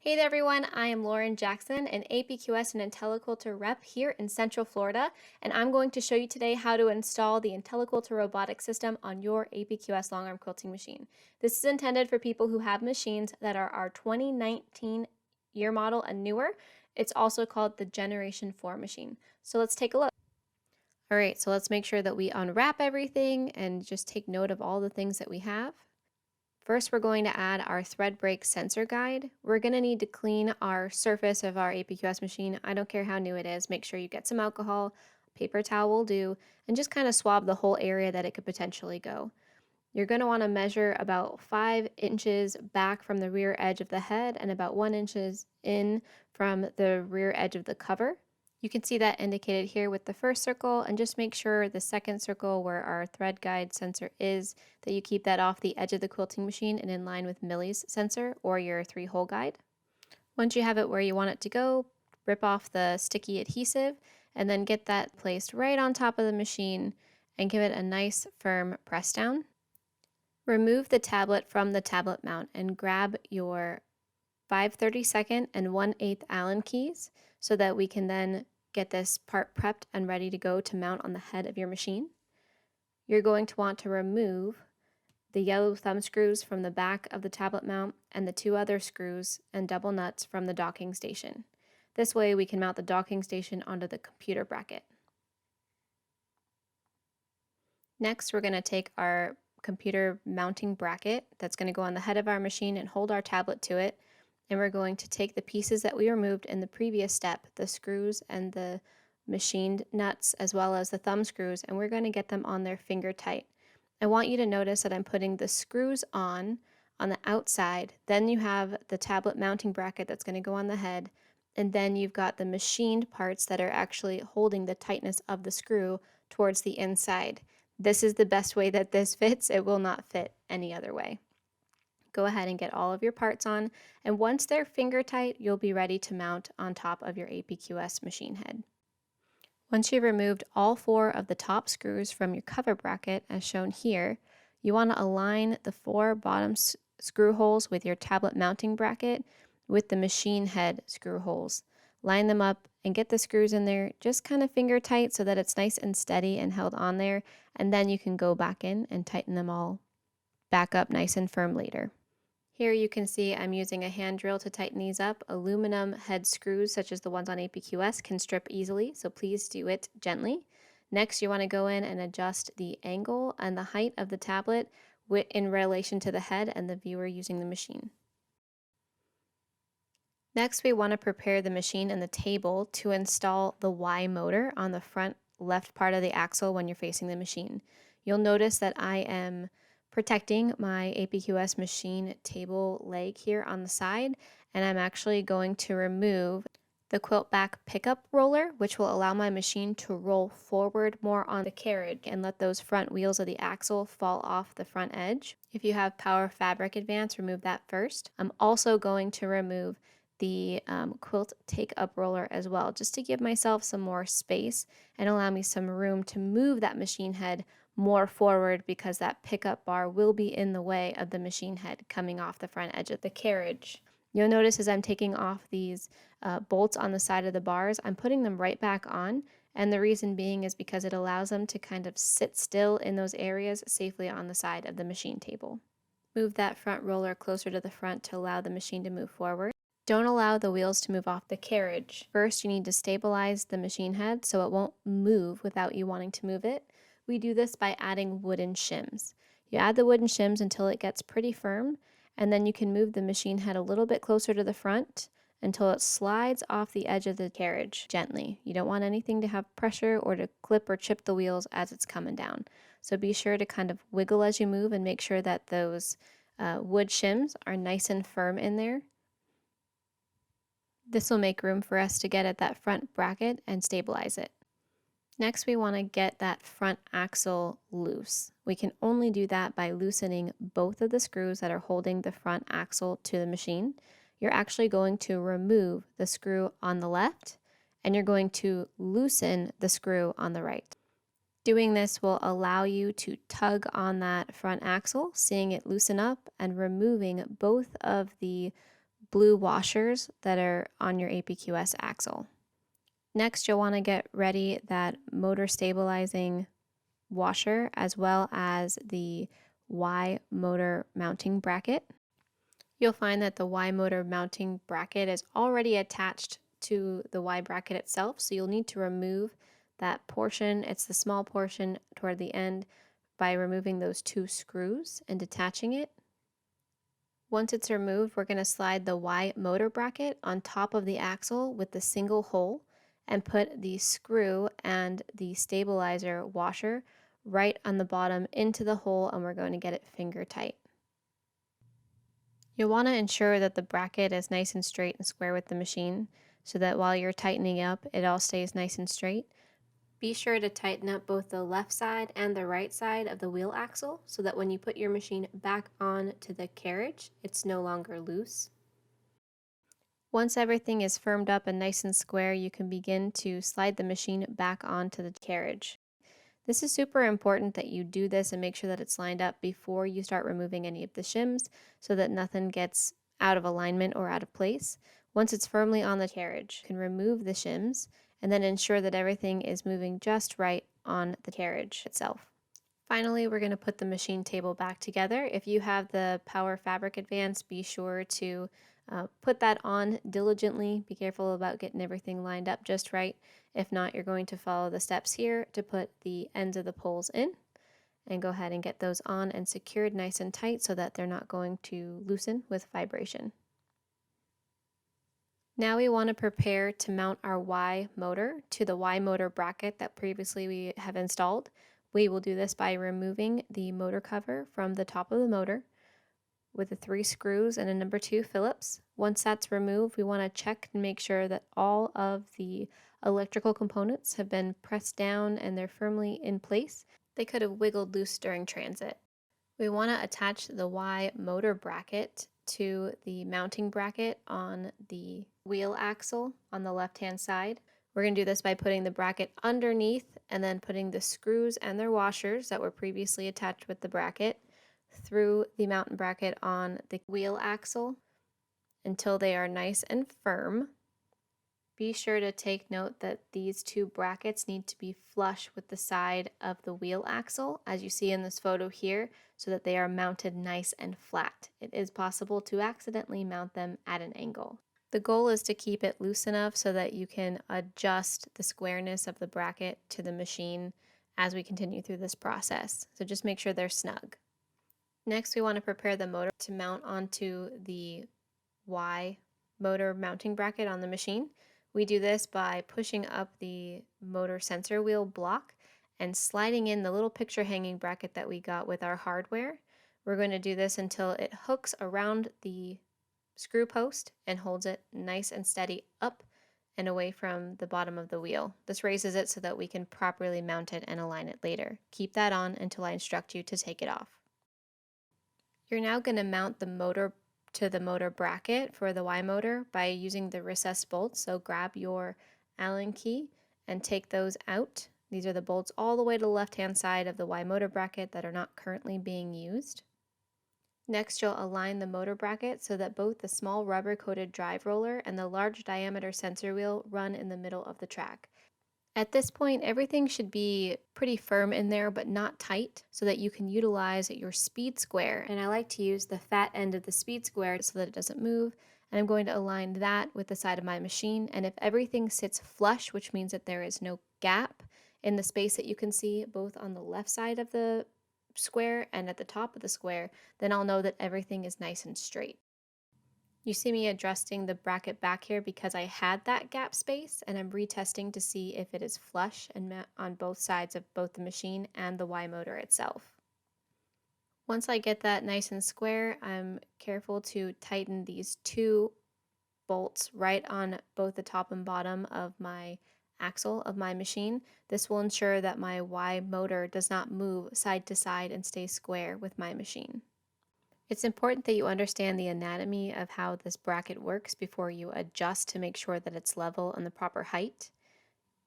Hey there everyone, I am Lauren Jackson, an APQS and IntelliQuilter rep here in Central Florida, and I'm going to show you today how to install the IntelliQuilter robotic system on your APQS long arm quilting machine. This is intended for people who have machines that are our 2019 year model and newer. It's also called the Generation 4 machine. So let's take a look. All right, so let's make sure that we unwrap everything and just take note of all the things that we have. First, we're going to add our thread break sensor guide. We're going to need to clean our surface of our APQS machine. I don't care how new it is. Make sure you get some alcohol, paper towel will do, and just kind of swab the whole area that it could potentially go. You're going to want to measure about 5 inches back from the rear edge of the head and about 1 inch in from the rear edge of the cover. You can see that indicated here with the first circle, and just make sure the second circle where our thread guide sensor is, that you keep that off the edge of the quilting machine and in line with Millie's sensor or your 3-hole guide. Once you have it where you want it to go, rip off the sticky adhesive and then get that placed right on top of the machine and give it a nice firm press down. Remove the tablet from the tablet mount and grab your 5/32 and 1/8 Allen keys so that we can then get this part prepped and ready to go to mount on the head of your machine. You're going to want to remove the yellow thumb screws from the back of the tablet mount and the 2 other screws and double nuts from the docking station. This way we can mount the docking station onto the computer bracket. Next, we're going to take our computer mounting bracket that's going to go on the head of our machine and hold our tablet to it. And we're going to take the pieces that we removed in the previous step, the screws and the machined nuts as well as the thumb screws, and we're going to get them on there finger tight. I want you to notice that I'm putting the screws on the outside, then you have the tablet mounting bracket that's going to go on the head, and then you've got the machined parts that are actually holding the tightness of the screw towards the inside. This is the best way that this fits. It will not fit any other way. Go ahead and get all of your parts on, and once they're finger tight, you'll be ready to mount on top of your APQS machine head. Once you've removed all 4 of the top screws from your cover bracket, as shown here, you want to align the 4 bottom screw holes with your tablet mounting bracket with the machine head screw holes. Line them up and get the screws in there just kind of finger tight so that it's nice and steady and held on there, and then you can go back in and tighten them all back up nice and firm later. Here you can see I'm using a hand drill to tighten these up. Aluminum head screws such as the ones on APQS can strip easily, so please do it gently. Next, you want to go in and adjust the angle and the height of the tablet in relation to the head and the viewer using the machine. Next, we want to prepare the machine and the table to install the Y motor on the front left part of the axle when you're facing the machine. You'll notice that I am protecting my APQS machine table leg here on the side, and I'm actually going to remove the quilt back pickup roller, which will allow my machine to roll forward more on the carriage and let those front wheels of the axle fall off the front edge. If you have Power Fabric Advance, remove that first. I'm also going to remove the quilt take up roller as well, just to give myself some more space and allow me some room to move that machine head more forward, because that pickup bar will be in the way of the machine head coming off the front edge of the carriage. You'll notice as I'm taking off these bolts on the side of the bars, I'm putting them right back on, and the reason being is because it allows them to kind of sit still in those areas safely on the side of the machine table. Move that front roller closer to the front to allow the machine to move forward. Don't allow the wheels to move off the carriage. First, you need to stabilize the machine head so it won't move without you wanting to move it. We do this by adding wooden shims. You add the wooden shims until it gets pretty firm, and then you can move the machine head a little bit closer to the front until it slides off the edge of the carriage gently. You don't want anything to have pressure or to clip or chip the wheels as it's coming down. So be sure to kind of wiggle as you move and make sure that those wood shims are nice and firm in there. This will make room for us to get at that front bracket and stabilize it. Next, we want to get that front axle loose. We can only do that by loosening both of the screws that are holding the front axle to the machine. You're actually going to remove the screw on the left, and you're going to loosen the screw on the right. Doing this will allow you to tug on that front axle, seeing it loosen up and removing both of the blue washers that are on your APQS axle. Next, you'll want to get ready that motor stabilizing washer as well as the Y motor mounting bracket. You'll find that the Y motor mounting bracket is already attached to the Y bracket itself, so you'll need to remove that portion. It's the small portion toward the end by removing those 2 screws and detaching it. Once it's removed, we're going to slide the Y motor bracket on top of the axle with the single hole and put the screw and the stabilizer washer right on the bottom into the hole, and we're going to get it finger tight. You'll want to ensure that the bracket is nice and straight and square with the machine so that while you're tightening up, it all stays nice and straight. Be sure to tighten up both the left side and the right side of the wheel axle so that when you put your machine back on to the carriage, it's no longer loose. Once everything is firmed up and nice and square, you can begin to slide the machine back onto the carriage. This is super important that you do this and make sure that it's lined up before you start removing any of the shims so that nothing gets out of alignment or out of place. Once it's firmly on the carriage, you can remove the shims and then ensure that everything is moving just right on the carriage itself. Finally, we're going to put the machine table back together. If you have the Power Fabric Advance, be sure to put that on diligently. Be careful about getting everything lined up just right. If not, you're going to follow the steps here to put the ends of the poles in and go ahead and get those on and secured nice and tight so that they're not going to loosen with vibration. Now we want to prepare to mount our Y motor to the Y motor bracket that previously we have installed. We will do this by removing the motor cover from the top of the motor with the 3 screws and a number 2 Phillips. Once that's removed, we want to check and make sure that all of the electrical components have been pressed down and they're firmly in place. They could have wiggled loose during transit. We want to attach the Y motor bracket to the mounting bracket on the wheel axle on the left-hand side. We're going to do this by putting the bracket underneath and then putting the screws and their washers that were previously attached with the bracket through the mounting bracket on the wheel axle until they are nice and firm. Be sure to take note that these 2 brackets need to be flush with the side of the wheel axle, as you see in this photo here, so that they are mounted nice and flat. It is possible to accidentally mount them at an angle. The goal is to keep it loose enough so that you can adjust the squareness of the bracket to the machine as we continue through this process. So just make sure they're snug. Next, we want to prepare the motor to mount onto the Y motor mounting bracket on the machine. We do this by pushing up the motor sensor wheel block and sliding in the little picture hanging bracket that we got with our hardware. We're going to do this until it hooks around the screw post and holds it nice and steady up and away from the bottom of the wheel. This raises it so that we can properly mount it and align it later. Keep that on until I instruct you to take it off. You're now going to mount the motor to the motor bracket for the Y motor by using the recessed bolts. So grab your Allen key and take those out. These are the bolts all the way to the left-hand side of the Y motor bracket that are not currently being used. Next, you'll align the motor bracket so that both the small rubber-coated drive roller and the large diameter sensor wheel run in the middle of the track. At this point, everything should be pretty firm in there, but not tight, so that you can utilize your speed square. And I like to use the fat end of the speed square so that it doesn't move. And I'm going to align that with the side of my machine. And if everything sits flush, which means that there is no gap in the space that you can see both on the left side of the square and at the top of the square, then I'll know that everything is nice and straight. You see me adjusting the bracket back here because I had that gap space, and I'm retesting to see if it is flush and on both sides of both the machine and the Y motor itself. Once I get that nice and square, I'm careful to tighten these 2 bolts right on both the top and bottom of my axle of my machine. This will ensure that my Y motor does not move side to side and stay square with my machine. It's important that you understand the anatomy of how this bracket works before you adjust to make sure that it's level and the proper height.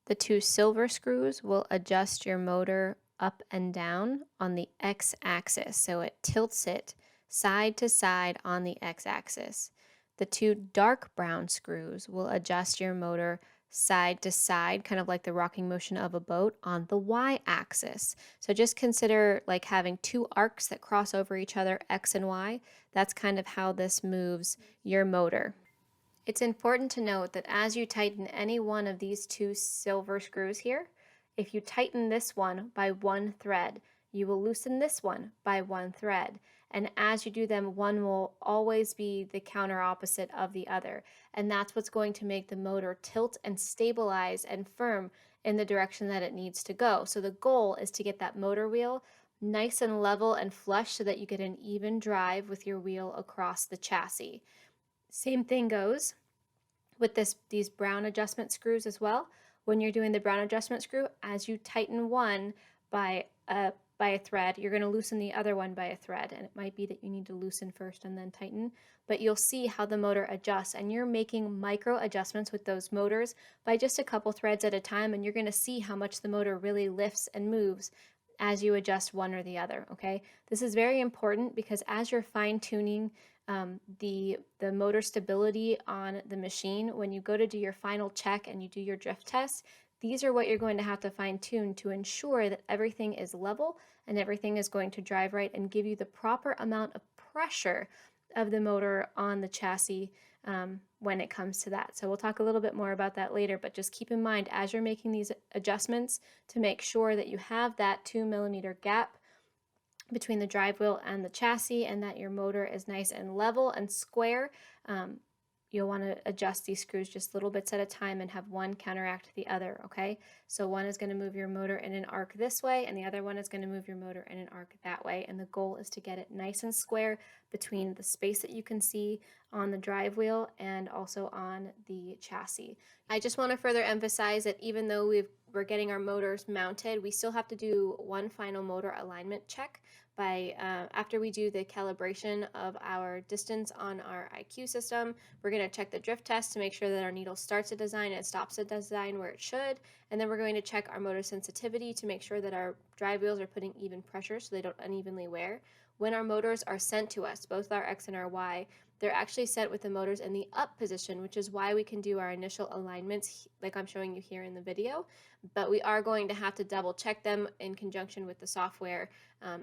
The 2 silver screws will adjust your motor up and down on the x-axis, so it tilts it side to side on the x-axis. The two dark brown screws will adjust your motor side to side, kind of like the rocking motion of a boat on the y-axis. So just consider like having two arcs that cross over each other, X and Y. That's kind of how this moves your motor. It's important to note that as you tighten any one of these two silver screws here, if you tighten this one by one thread, you will loosen this one by one thread. And as you do them, one will always be the counter opposite of the other. And that's what's going to make the motor tilt and stabilize and firm in the direction that it needs to go. So the goal is to get that motor wheel nice and level and flush so that you get an even drive with your wheel across the chassis. Same thing goes with these brown adjustment screws as well. When you're doing the brown adjustment screw, as you tighten one by a thread, you're going to loosen the other one by a thread, and it might be that you need to loosen first and then tighten, but you'll see how the motor adjusts, and you're making micro adjustments with those motors by just a couple threads at a time, and you're going to see how much the motor really lifts and moves as you adjust one or the other. Okay, this is very important because as you're fine-tuning the motor stability on the machine, when you go to do your final check and you do your drift test, these are what you're going to have to fine tune to ensure that everything is level and everything is going to drive right and give you the proper amount of pressure of the motor on the chassis when it comes to that. So we'll talk a little bit more about that later, but just keep in mind as you're making these adjustments to make sure that you have that 2 mm gap between the drive wheel and the chassis and that your motor is nice and level and square. You'll want to adjust these screws just little bits at a time and have one counteract the other, okay? So one is going to move your motor in an arc this way and the other one is going to move your motor in an arc that way, and the goal is to get it nice and square between the space that you can see on the drive wheel and also on the chassis. I just want to further emphasize that even though we're getting our motors mounted, we still have to do one final motor alignment check by after we do the calibration of our distance on our IQ system. We're going to check the drift test to make sure that our needle starts at design and stops at design where it should, and then we're going to check our motor sensitivity to make sure that our drive wheels are putting even pressure so they don't unevenly wear. When our motors are sent to us, both our X and our Y, they're actually sent with the motors in the up position, which is why we can do our initial alignments like I'm showing you here in the video, but we are going to have to double check them in conjunction with the software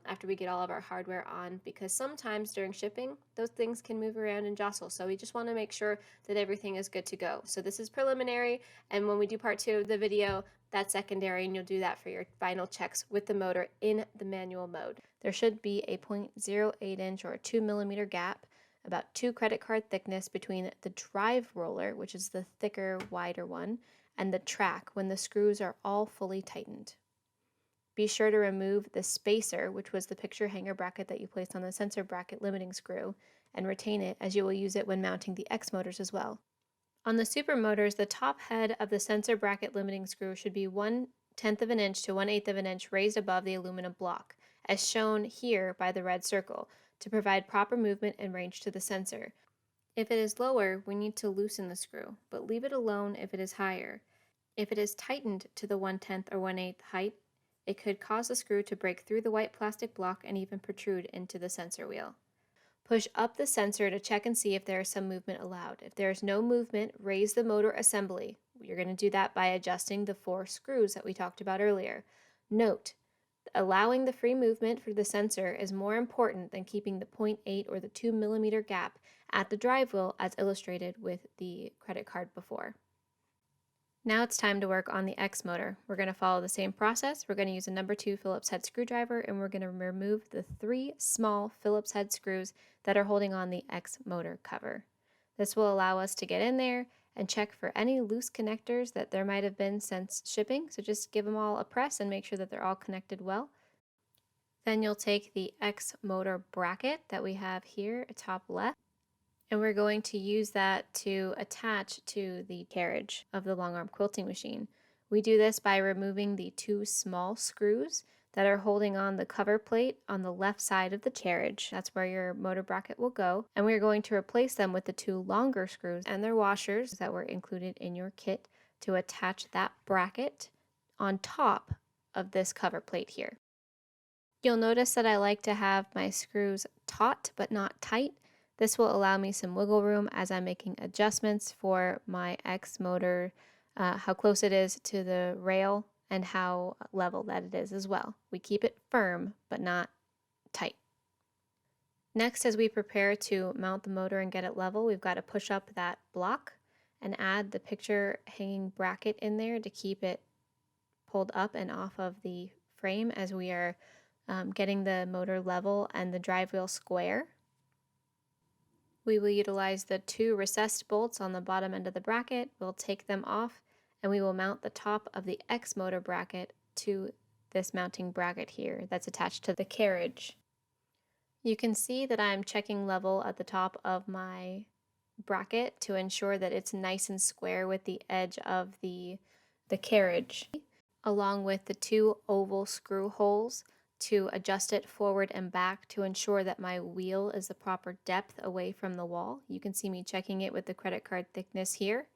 after we get all of our hardware on, because sometimes during shipping those things can move around and jostle, so we just want to make sure that everything is good to go. So this is preliminary, and when we do part 2 of the video, that's secondary, and you'll do that for your final checks with the motor in the manual mode. There should be a 0.08 inch or a 2 mm gap, about 2 credit card thickness between the drive roller, which is the thicker, wider one, and the track when the screws are all fully tightened. Be sure to remove the spacer, which was the picture hanger bracket that you placed on the sensor bracket limiting screw, and retain it as you will use it when mounting the X motors as well. On the super motors, the top head of the sensor bracket limiting screw should be 1/10 of an inch to 1/8 of an inch raised above the aluminum block, as shown here by the red circle, to provide proper movement and range to the sensor. If it is lower, we need to loosen the screw, but leave it alone if it is higher. If it is tightened to the 1/10 or 1/8 height, it could cause the screw to break through the white plastic block and even protrude into the sensor wheel. Push up the sensor to check and see if there is some movement allowed. If there is no movement, raise the motor assembly. You're going to do that by adjusting the 4 screws that we talked about earlier. Note, allowing the free movement for the sensor is more important than keeping the 0.8 or the 2 mm gap at the drive wheel as illustrated with the credit card before. Now it's time to work on the X motor. We're going to follow the same process. We're going to use a number 2 Phillips head screwdriver, and we're going to remove the 3 small Phillips head screws that are holding on the X motor cover. This will allow us to get in there and check for any loose connectors that there might have been since shipping. So just give them all a press and make sure that they're all connected well. Then you'll take the X motor bracket that we have here at top left, and we're going to use that to attach to the carriage of the long arm quilting machine. We do this by removing the 2 small screws that are holding on the cover plate on the left side of the carriage. That's where your motor bracket will go. And we're going to replace them with the 2 longer screws and their washers that were included in your kit to attach that bracket on top of this cover plate here. You'll notice that I like to have my screws taut but not tight. This will allow me some wiggle room as I'm making adjustments for my X motor, how close it is to the rail and how level that it is as well. We keep it firm, but not tight. Next, as we prepare to mount the motor and get it level, we've got to push up that block and add the picture hanging bracket in there to keep it pulled up and off of the frame as we are getting the motor level and the drive wheel square. We will utilize the 2 recessed bolts on the bottom end of the bracket. We'll take them off and we will mount the top of the X motor bracket to this mounting bracket here that's attached to the carriage. You can see that I'm checking level at the top of my bracket to ensure that it's nice and square with the edge of the carriage, along with the 2 oval screw holes to adjust it forward and back to ensure that my wheel is the proper depth away from the wall. You can see me checking it with the credit card thickness here.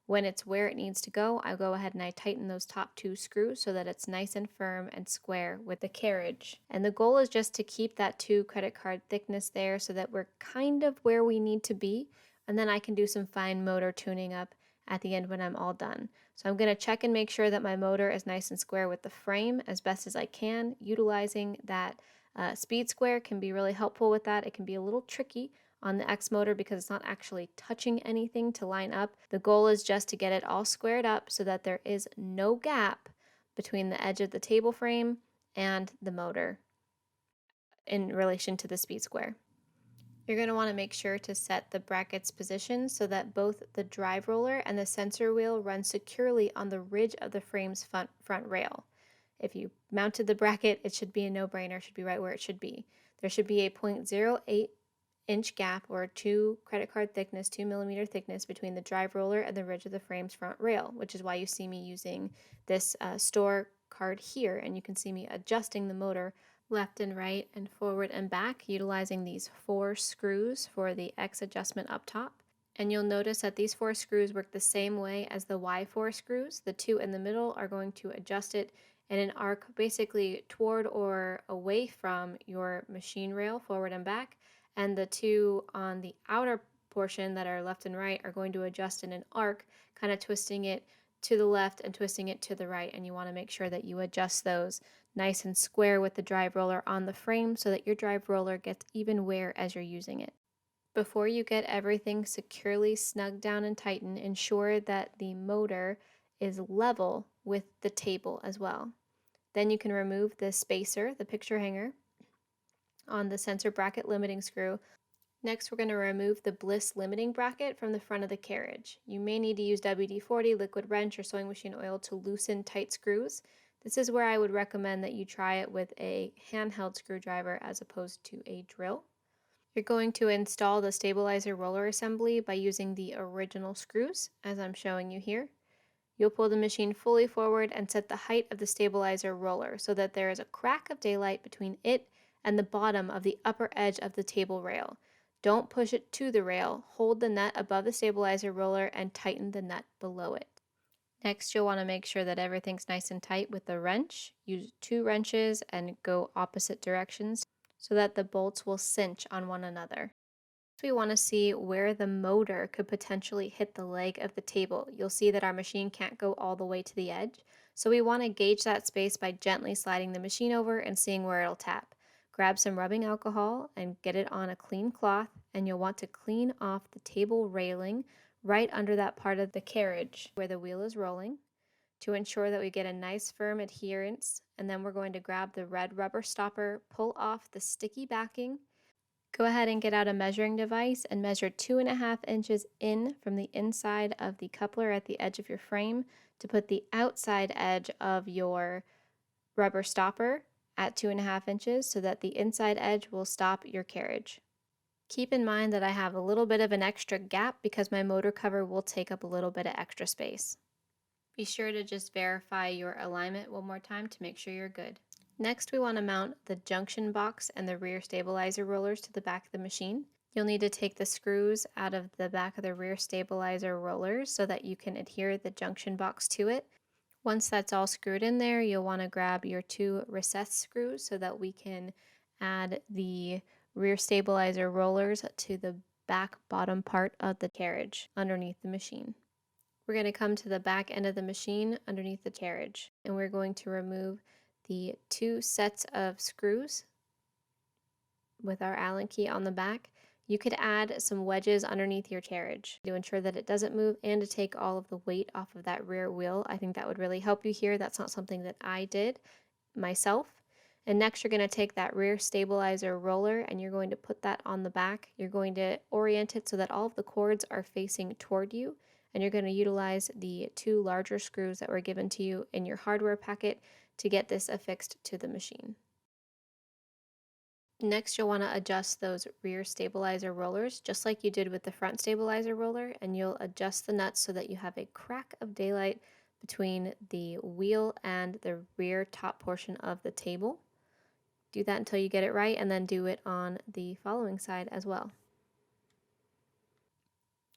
When it's where it needs to go, I go ahead and I tighten those top 2 screws so that it's nice and firm and square with the carriage. And the goal is just to keep that 2 credit card thickness there so that we're kind of where we need to be, and then I can do some fine motor tuning up at the end when I'm all done. So I'm going to check and make sure that my motor is nice and square with the frame as best as I can. Utilizing that speed square can be really helpful with that. It can be a little tricky on the X motor because it's not actually touching anything to line up. The goal is just to get it all squared up so that there is no gap between the edge of the table frame and the motor in relation to the speed square. You're going to want to make sure to set the bracket's position so that both the drive roller and the sensor wheel run securely on the ridge of the frame's front rail. If you mounted the bracket, it should be a no-brainer, it should be right where it should be. There should be a 0.08-inch gap or 2 credit card thickness, 2 millimeter thickness between the drive roller and the ridge of the frame's front rail, which is why you see me using this store card here, and you can see me adjusting the motor left and right and forward and back utilizing these 4 screws for the X adjustment up top. And you'll notice that these 4 screws work the same way as the Y4 screws. The 2 in the middle are going to adjust it in an arc basically toward or away from your machine rail forward and back, and the 2 on the outer portion that are left and right are going to adjust in an arc, kind of twisting it to the left and twisting it to the right, and you want to make sure that you adjust those nice and square with the drive roller on the frame so that your drive roller gets even wear as you're using it. Before you get everything securely snugged down and tightened, ensure that the motor is level with the table as well. Then you can remove the spacer, the picture hanger, on the sensor bracket limiting screw. Next, we're going to remove the bliss limiting bracket from the front of the carriage. You may need to use WD-40, liquid wrench, or sewing machine oil to loosen tight screws. This is where I would recommend that you try it with a handheld screwdriver as opposed to a drill. You're going to install the stabilizer roller assembly by using the original screws, as I'm showing you here. You'll pull the machine fully forward and set the height of the stabilizer roller so that there is a crack of daylight between it and the bottom of the upper edge of the table rail. Don't push it to the rail. Hold the nut above the stabilizer roller and tighten the nut below it. Next, you'll want to make sure that everything's nice and tight with the wrench. Use 2 wrenches and go opposite directions so that the bolts will cinch on one another. We want to see where the motor could potentially hit the leg of the table. You'll see that our machine can't go all the way to the edge, so we want to gauge that space by gently sliding the machine over and seeing where it'll tap. Grab some rubbing alcohol and get it on a clean cloth, and you'll want to clean off the table railing right under that part of the carriage where the wheel is rolling to ensure that we get a nice firm adherence. And then we're going to grab the red rubber stopper, pull off the sticky backing. Go ahead and get out a measuring device and measure 2.5 inches in from the inside of the coupler at the edge of your frame to put the outside edge of your rubber stopper at 2.5 inches so that the inside edge will stop your carriage. Keep in mind that I have a little bit of an extra gap because my motor cover will take up a little bit of extra space. Be sure to just verify your alignment one more time to make sure you're good. Next, we want to mount the junction box and the rear stabilizer rollers to the back of the machine. You'll need to take the screws out of the back of the rear stabilizer rollers so that you can adhere the junction box to it. Once that's all screwed in there, you'll want to grab your 2 recessed screws so that we can add the rear stabilizer rollers to the back bottom part of the carriage underneath the machine. We're going to come to the back end of the machine underneath the carriage, and we're going to remove the 2 sets of screws with our Allen key on the back. You could add some wedges underneath your carriage to ensure that it doesn't move and to take all of the weight off of that rear wheel. I think that would really help you here. That's not something that I did myself. And next you're going to take that rear stabilizer roller and you're going to put that on the back. You're going to orient it so that all of the cords are facing toward you, and you're going to utilize the 2 larger screws that were given to you in your hardware packet to get this affixed to the machine. Next, you'll want to adjust those rear stabilizer rollers just like you did with the front stabilizer roller, and you'll adjust the nuts so that you have a crack of daylight between the wheel and the rear top portion of the table. Do that until you get it right, and then do it on the following side as well.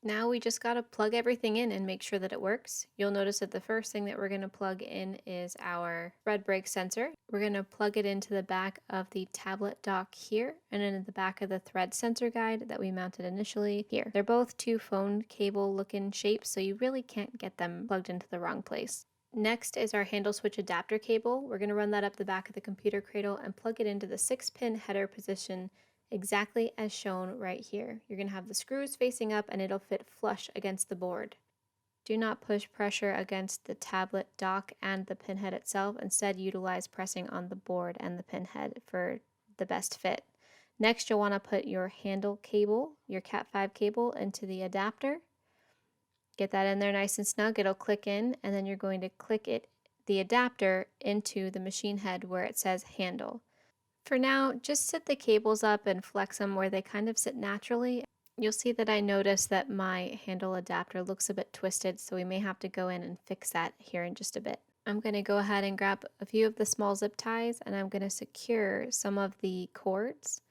Now we just got to plug everything in and make sure that it works. You'll notice that the first thing that we're going to plug in is our thread brake sensor. We're going to plug it into the back of the tablet dock here, and into the back of the thread sensor guide that we mounted initially here. They're both 2 phone cable looking shapes, so you really can't get them plugged into the wrong place. Next is our handle switch adapter cable. We're going to run that up the back of the computer cradle and plug it into the 6-pin header position exactly as shown right here. You're going to have the screws facing up and it'll fit flush against the board. Do not push pressure against the tablet dock and the pin head itself. Instead, utilize pressing on the board and the pin head for the best fit. Next, you'll want to put your handle cable, your Cat 5 cable, into the adapter. Get that in there nice and snug. It'll click in, and then you're going to click the adapter into the machine head where it says handle. For now, just sit the cables up and flex them where they kind of sit naturally. You'll see that I noticed that my handle adapter looks a bit twisted, so we may have to go in and fix that here in just a bit. I'm going to go ahead and grab a few of the small zip ties, and I'm going to secure some of the cords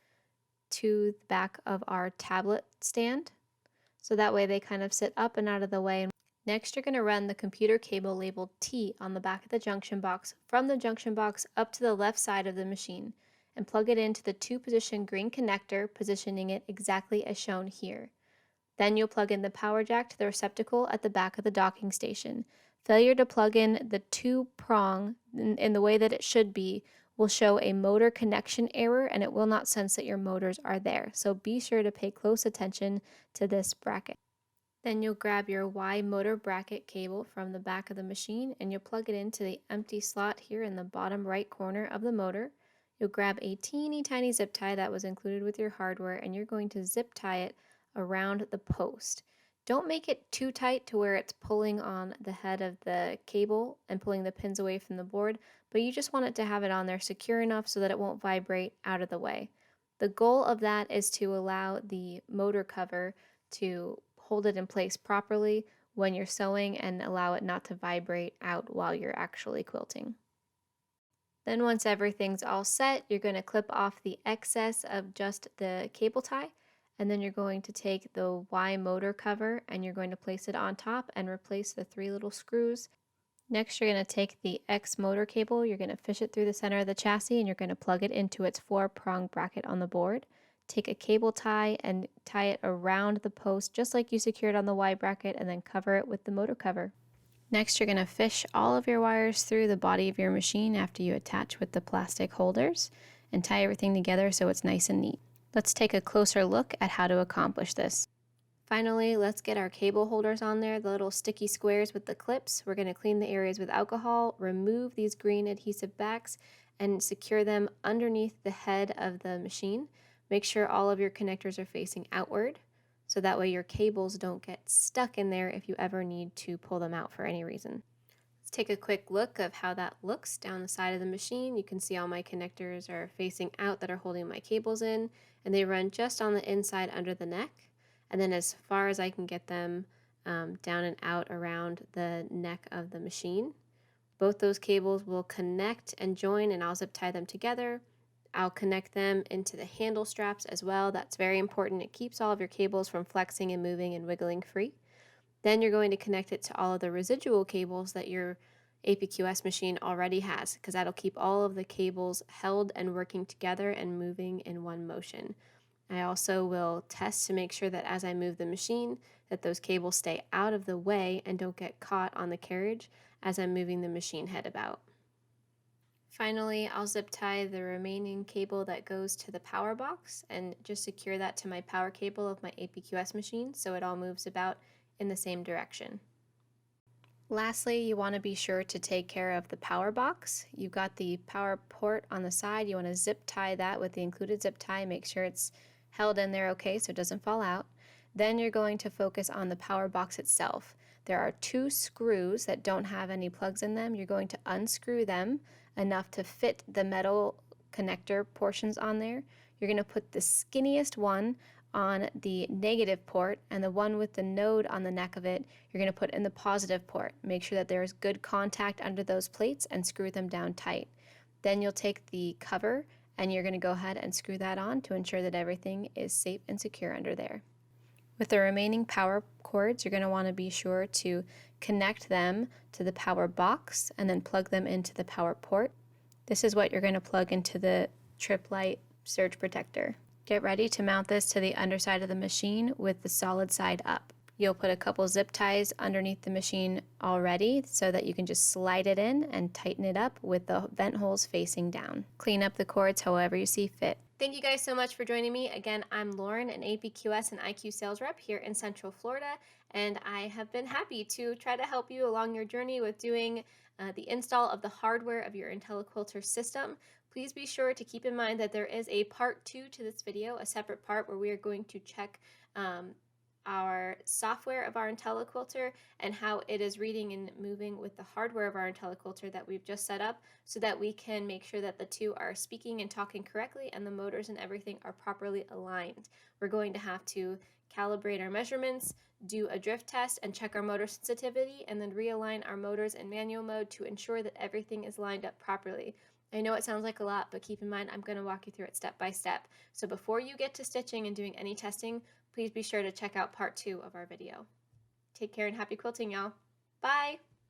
to the back of our tablet stand, so that way they kind of sit up and out of the way. Next, you're going to run the computer cable labeled T on the back of the junction box from the junction box up to the left side of the machine, and plug it into the 2-position green connector, positioning it exactly as shown here. Then you'll plug in the power jack to the receptacle at the back of the docking station. Failure to plug in the 2-prong in the way that it should be will show a motor connection error, and it will not sense that your motors are there. So be sure to pay close attention to this bracket. Then you'll grab your Y motor bracket cable from the back of the machine and you'll plug it into the empty slot here in the bottom right corner of the motor. You'll grab a teeny tiny zip tie that was included with your hardware, and you're going to zip tie it around the post. Don't make it too tight to where it's pulling on the head of the cable and pulling the pins away from the board, but you just want it to have it on there secure enough so that it won't vibrate out of the way. The goal of that is to allow the motor cover to hold it in place properly when you're sewing and allow it not to vibrate out while you're actually quilting. Then once everything's all set, you're going to clip off the excess of just the cable tie, and then you're going to take the Y motor cover and you're going to place it on top and replace the 3 little screws. Next, you're going to take the X motor cable, you're going to fish it through the center of the chassis, and you're going to plug it into its 4-prong bracket on the board. Take a cable tie and tie it around the post just like you secured on the Y bracket, and then cover it with the motor cover. Next, you're going to fish all of your wires through the body of your machine after you attach with the plastic holders and tie everything together so it's nice and neat. Let's take a closer look at how to accomplish this. Finally, let's get our cable holders on there, the little sticky squares with the clips. We're going to clean the areas with alcohol, remove these green adhesive backs, and secure them underneath the head of the machine. Make sure all of your connectors are facing outward, so that way your cables don't get stuck in there if you ever need to pull them out for any reason. Let's take a quick look of how that looks down the side of the machine. You can see all my connectors are facing out that are holding my cables in, and they run just on the inside under the neck, and then as far as I can get them down and out around the neck of the machine. Both those cables will connect and join, and I'll zip tie them together. I'll connect them into the handle straps as well. That's very important. It keeps all of your cables from flexing and moving and wiggling free. Then you're going to connect it to all of the residual cables that your APQS machine already has, because that'll keep all of the cables held and working together and moving in one motion. I also will test to make sure that as I move the machine, that those cables stay out of the way and don't get caught on the carriage as I'm moving the machine head about. Finally, I'll zip tie the remaining cable that goes to the power box and just secure that to my power cable of my APQS machine so it all moves about in the same direction. Lastly, you want to be sure to take care of the power box. You've got the power port on the side. You want to zip tie that with the included zip tie. Make sure it's held in there okay so it doesn't fall out. Then you're going to focus on the power box itself. There are 2 screws that don't have any plugs in them. You're going to unscrew them enough to fit the metal connector portions on there. You're going to put the skinniest one on the negative port, and the one with the node on the neck of it, you're going to put in the positive port. Make sure that there's good contact under those plates and screw them down tight. Then you'll take the cover and you're going to go ahead and screw that on to ensure that everything is safe and secure under there. With the remaining power cords, you're going to want to be sure to connect them to the power box and then plug them into the power port. This is what you're going to plug into the trip light surge protector. Get ready to mount this to the underside of the machine with the solid side up. You'll put a couple zip ties underneath the machine already so that you can just slide it in and tighten it up with the vent holes facing down. Clean up the cords however you see fit. Thank you guys so much for joining me. Again, I'm Lauren, an APQS and IQ sales rep here in Central Florida, and I have been happy to try to help you along your journey with doing the install of the hardware of your IntelliQuilter system. Please be sure to keep in mind that there is a part 2 to this video, a separate part where we are going to check our software of our IntelliQuilter and how it is reading and moving with the hardware of our IntelliQuilter that we've just set up so that we can make sure that the two are speaking and talking correctly and the motors and everything are properly aligned. We're going to have to calibrate our measurements, do a drift test, and check our motor sensitivity, and then realign our motors in manual mode to ensure that everything is lined up properly. I know it sounds like a lot, but keep in mind I'm going to walk you through it step by step. So before you get to stitching and doing any testing, please be sure to check out part 2 of our video. Take care and happy quilting, y'all. Bye!